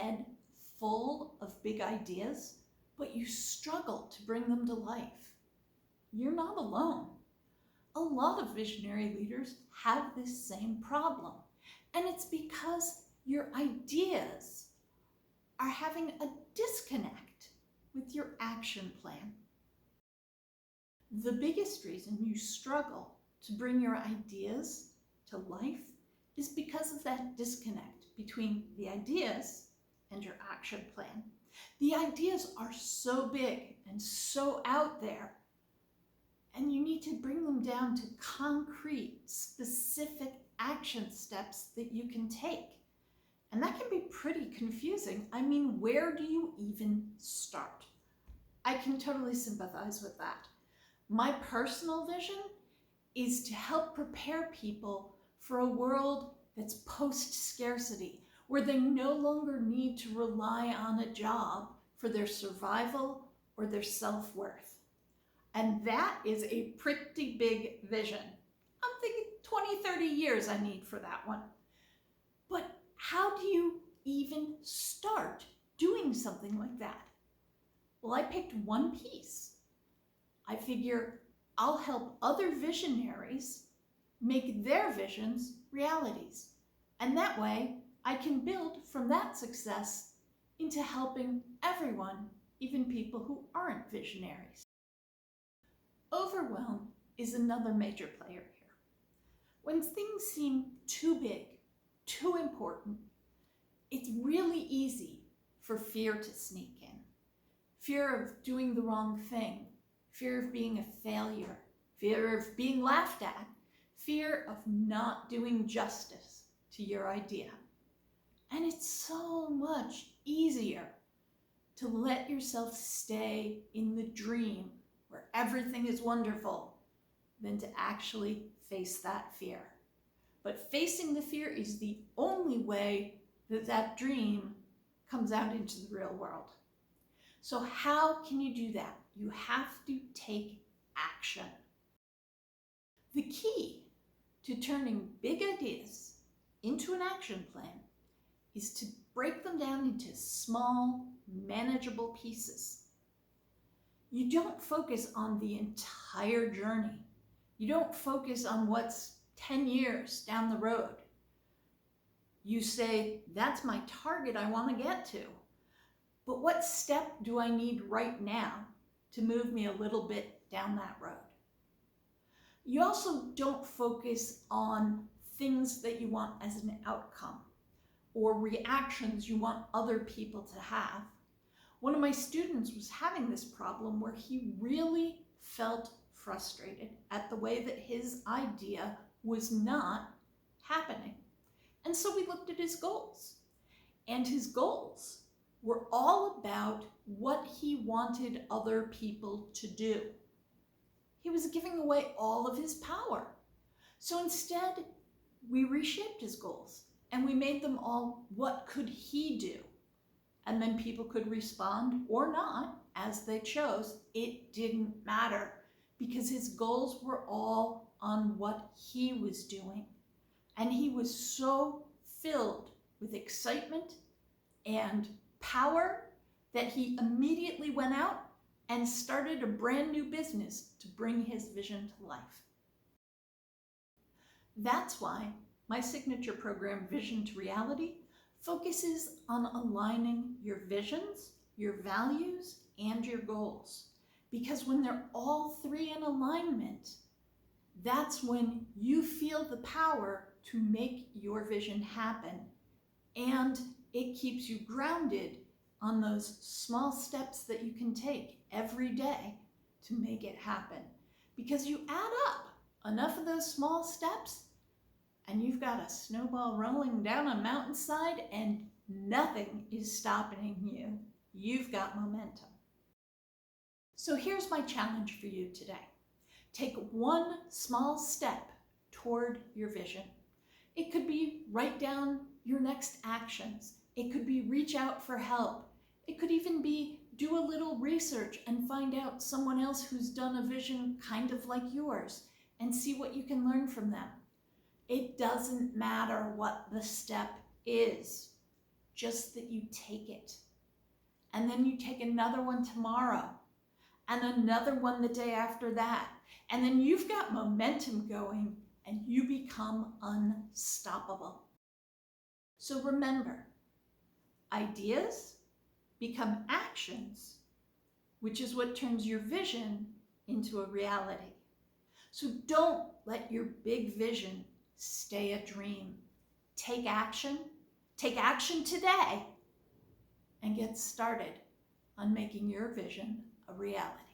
head full of big ideas, but you struggle to bring them to life. You're not alone. A lot of visionary leaders have this same problem, and it's because your ideas are having a disconnect with your action plan. The biggest reason you struggle to bring your ideas to life is because of that disconnect between the ideas and your action plan. The ideas are so big and so out there, and you need to bring them down to concrete, specific action steps that you can take. And that can be pretty confusing. I mean, where do you even start? I can totally sympathize with that. My personal vision is to help prepare people for a world that's post-scarcity, where they no longer need to rely on a job for their survival or their self-worth. And that is a pretty big vision. I'm thinking 20, 30 years I need for that one. But how do you even start doing something like that? Well, I picked one piece. I figure I'll help other visionaries make their visions realities. And that way, I can build from that success into helping everyone, even people who aren't visionaries. Overwhelm is another major player here. When things seem too big, too important, it's really easy for fear to sneak in. Fear of doing the wrong thing, fear of being a failure, fear of being laughed at, fear of not doing justice to your idea. And it's so much easier to let yourself stay in the dream where everything is wonderful than to actually face that fear. But facing the fear is the only way that that dream comes out into the real world. So how can you do that? You have to take action. The key to turning big ideas into an action plan is to break them down into small, manageable pieces. You don't focus on the entire journey. You don't focus on what's 10 years down the road. You say, that's my target I want to get to. But what step do I need right now to move me a little bit down that road? You also don't focus on things that you want as an outcome or reactions you want other people to have. One of my students was having this problem where he really felt frustrated at the way that his idea was not happening. And so we looked at his goals. And his goals were all about what he wanted other people to do. He was giving away all of his power. So instead, we reshaped his goals and we made them all, what could he do? And then people could respond or not as they chose. It didn't matter because his goals were all on what he was doing. And he was so filled with excitement and power that he immediately went out and started a brand new business to bring his vision to life. That's why my signature program, Vision to Reality, focuses on aligning your visions, your values, and your goals. Because when they're all three in alignment, that's when you feel the power to make your vision happen. And it keeps you grounded on those small steps that you can take every day to make it happen. Because you add up enough of those small steps and you've got a snowball rolling down a mountainside and nothing is stopping you. You've got momentum. So here's my challenge for you today. Take one small step toward your vision. It could be write down your next actions. It could be reach out for help. It could even be do a little research and find out someone else who's done a vision kind of like yours and see what you can learn from them. It doesn't matter what the step is. just that you take it. And then you take another one tomorrow, and another one the day after that. And then you've got momentum going, and you become unstoppable. So remember, ideas become actions, which is what turns your vision into a reality. So don't let your big vision stay a dream. Take action today, and get started on making your vision a reality.